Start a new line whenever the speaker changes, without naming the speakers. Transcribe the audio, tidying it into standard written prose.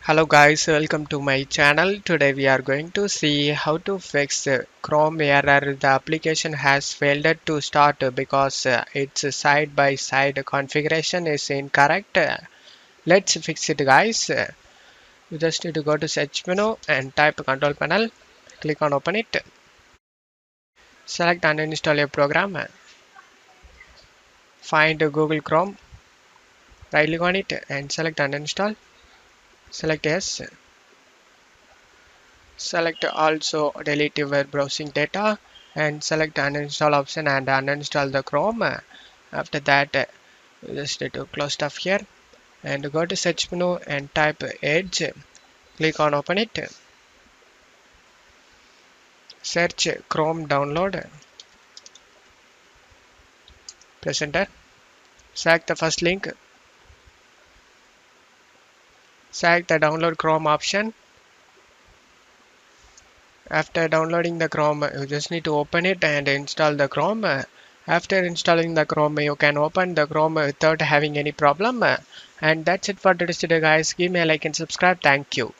Hello guys, welcome to my channel. Today we are going to see how to fix Chrome error. The application has failed to start because its side by side configuration is incorrect. Let's fix it guys. You just need to go to search menu and type control panel. Click on open it. Select and uninstall a program. Find Google Chrome. Right click on it and select and uninstall. Select yes. Select also delete your browsing data and select uninstall option and uninstall the Chrome. After that, you just need to close stuff here and go to search menu and type Edge. Click on open it. Search Chrome download. Press enter. Select the first link. Select the download Chrome option. After downloading the Chrome, you just need to open it and install the Chrome. After installing the Chrome, you can open the Chrome without having any problem. And that's it for today's video guys. Give me a like and subscribe. Thank you.